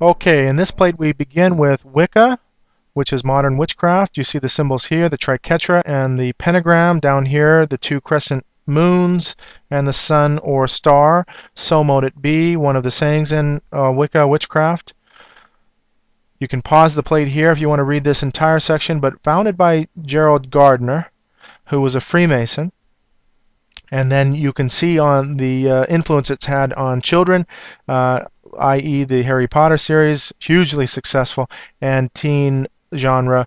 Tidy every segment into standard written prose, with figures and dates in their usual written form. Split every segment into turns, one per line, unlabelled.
Okay, in this plate we begin with Wicca, which is modern witchcraft. You see the symbols here, the triquetra and the pentagram. Down here, the two crescent moons and the sun or star. So mote it be, one of the sayings in Wicca witchcraft. You can pause the plate here if you want to read this entire section, but founded by Gerald Gardner, who was a Freemason. And then you can see on the influence it's had on children, i.e. the Harry Potter series, hugely successful, and teen genre.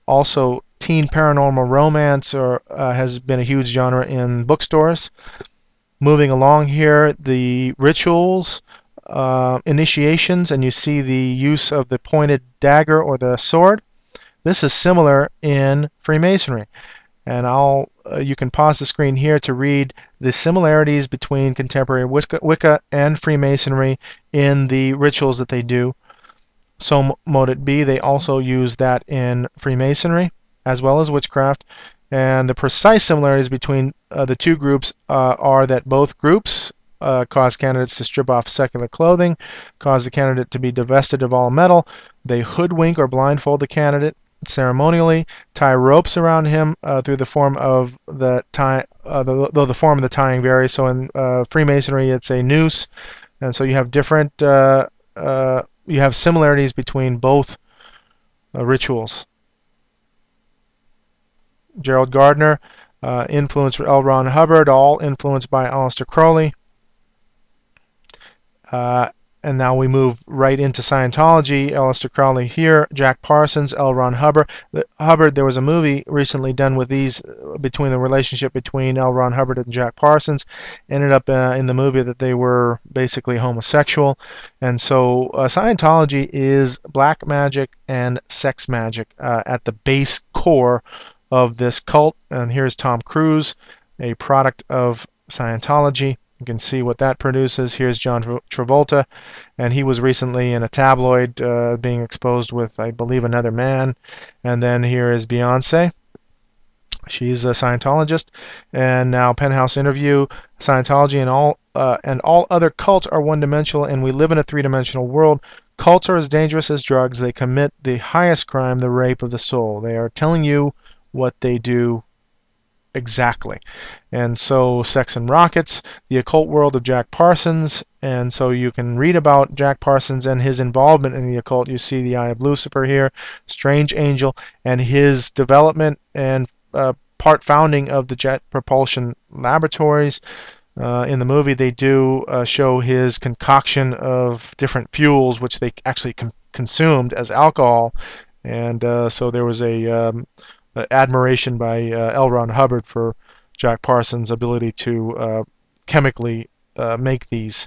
Also, teen paranormal romance has been a huge genre in bookstores. Moving along here, the rituals, initiations, and you see the use of the pointed dagger or the sword. This is similar in Freemasonry. And you can pause the screen here to read the similarities between contemporary Wicca and Freemasonry in the rituals that they do. So mote it be, they also use that in Freemasonry as well as witchcraft. And the precise similarities between the two groups are that both groups cause candidates to strip off secular clothing, cause the candidate to be divested of all metal. They hoodwink or blindfold the candidate ceremonially, tie ropes around him through the form of the tie, though the form of the tying varies. So in Freemasonry, it's a noose, and so you have different, you have similarities between both rituals. Gerald Gardner influenced L. Ron Hubbard, all influenced by Aleister Crowley. And now we move right into Scientology. Aleister Crowley here, Jack Parsons, L. Ron Hubbard. There was a movie recently done with these, between the relationship between L. Ron Hubbard and Jack Parsons. Ended up in the movie that they were basically homosexual. And so Scientology is black magic and sex magic at the base core of this cult. And here's Tom Cruise, a product of Scientology. You can see what that produces. Here's John Travolta, and he was recently in a tabloid being exposed with, I believe, another man. And then here is Beyonce. She's a Scientologist. And now Penthouse interview, Scientology and all other cults are one-dimensional, and we live in a three-dimensional world. Cults are as dangerous as drugs. They commit the highest crime, the rape of the soul. They are telling you what they do exactly. And so Sex and Rockets, the occult world of Jack Parsons, and so you can read about Jack Parsons and his involvement in the occult. You see the Eye of Lucifer here, Strange Angel, and his development and part founding of the Jet Propulsion Laboratories. In the movie they do show his concoction of different fuels which they actually consumed as alcohol, and so there was a admiration by L. Ron Hubbard for Jack Parsons' ability to chemically make these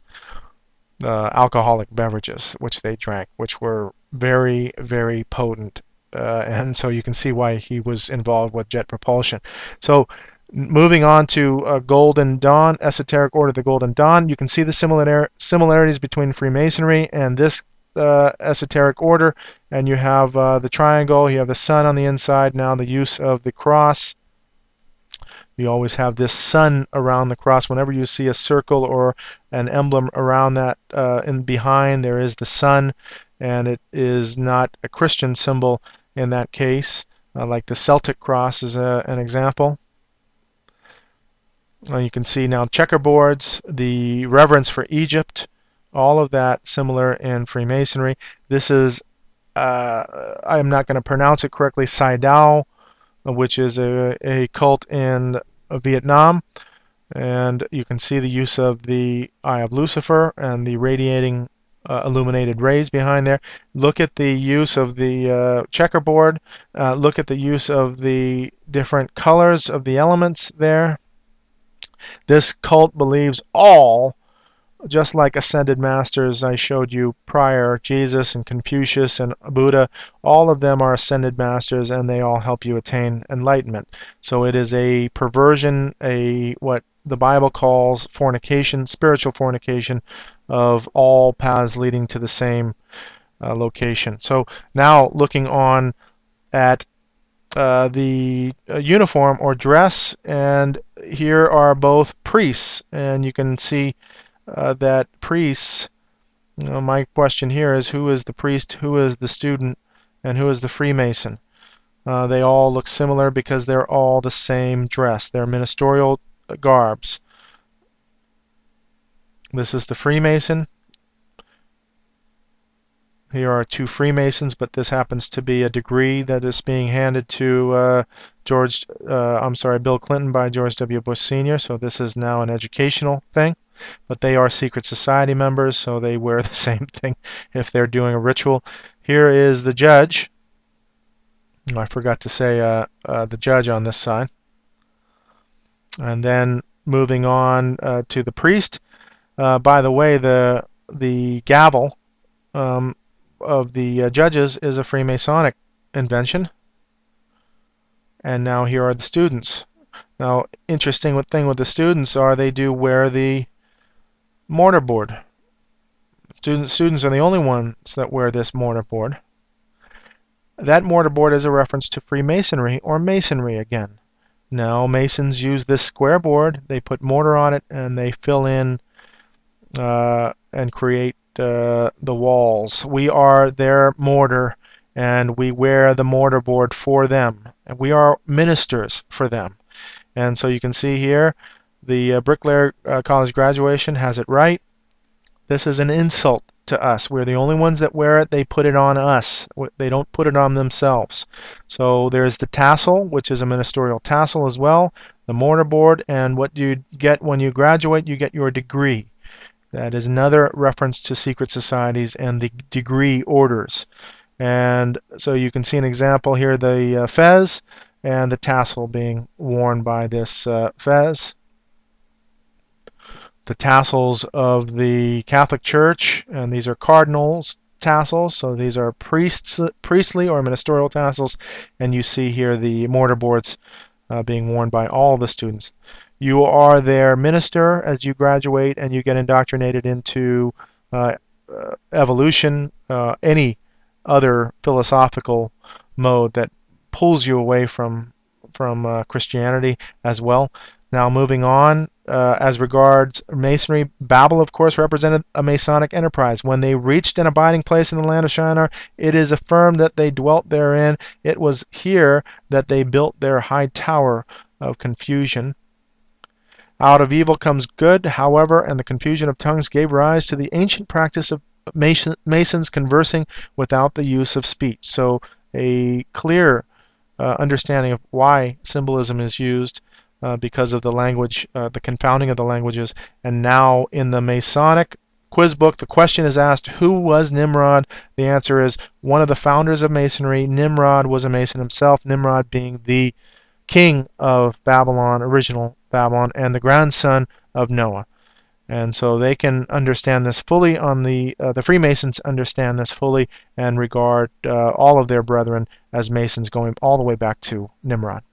alcoholic beverages, which they drank, which were very, very potent. And so you can see why he was involved with jet propulsion. So moving on to Golden Dawn, Esoteric Order of the Golden Dawn, you can see the similarities between Freemasonry and this esoteric order, and you have the triangle, you have the sun on the inside, now the use of the cross. You always have this sun around the cross. Whenever you see a circle or an emblem around that in behind, there is the sun, and it is not a Christian symbol in that case, like the Celtic cross is an example. You can see now checkerboards, the reverence for Egypt, all of that similar in Freemasonry. This is, I am not going to pronounce it correctly, Sai Dao, which is a cult in Vietnam. And you can see the use of the Eye of Lucifer and the radiating illuminated rays behind there. Look at the use of the checkerboard. Look at the use of the different colors of the elements there. This cult believes all, just like ascended masters I showed you prior, Jesus and Confucius and Buddha, all of them are ascended masters, and they all help you attain enlightenment. So it is a perversion, what the Bible calls fornication, spiritual fornication of all paths leading to the same location. So now looking on at the uniform or dress, and here are both priests, and you can see that priests My question here is, who is the priest, who is the student, and who is the Freemason? They all look similar because they're all the same dress. They're ministerial garbs. This is the Freemason. Here are two Freemasons, but this happens to be a degree that is being handed to Bill Clinton by George W. Bush Sr. So this is now an educational thing. But they are secret society members, so they wear the same thing if they're doing a ritual. Here is the judge. I forgot to say the judge on this side. And then moving on to the priest. By the way, the gavel of the judges is a Freemasonic invention. And now here are the students. Now, interesting thing with the students are they do wear the mortarboard. Students are the only ones that wear this mortarboard. That mortarboard is a reference to Freemasonry or Masonry again. Now, Masons use this square board. They put mortar on it and they fill in and create the walls. We are their mortar, and we wear the mortarboard for them. And we are ministers for them. And so you can see here, the Bricklayer College graduation has it right. This is an insult to us. We're the only ones that wear it. They put it on us. They don't put it on themselves. So there's the tassel, which is a ministerial tassel as well, the mortarboard, and what you get when you graduate, you get your degree. That is another reference to secret societies and the degree orders. And so you can see an example here, the fez and the tassel being worn by this fez. The tassels of the Catholic Church, and these are cardinals tassels, so these are priestly or ministerial tassels, and you see here the mortarboards being worn by all the students. You are their minister as you graduate and you get indoctrinated into evolution, any other philosophical mode that pulls you away from Christianity as well. Now moving on, as regards Masonry, Babel of course represented a Masonic enterprise. When they reached an abiding place in the land of Shinar, it is affirmed that they dwelt therein. It was here that they built their high tower of confusion. Out of evil comes good, however, and the confusion of tongues gave rise to the ancient practice of Masons conversing without the use of speech. So a clear understanding of why symbolism is used because of the language, the confounding of the languages. And now in the Masonic quiz book, the question is asked, who was Nimrod? The answer is one of the founders of Masonry. Nimrod was a Mason himself, Nimrod being the king of Babylon, original Babylon, and the grandson of Noah. And so they can understand this fully on the Freemasons understand this fully and regard all of their brethren as Masons going all the way back to Nimrod.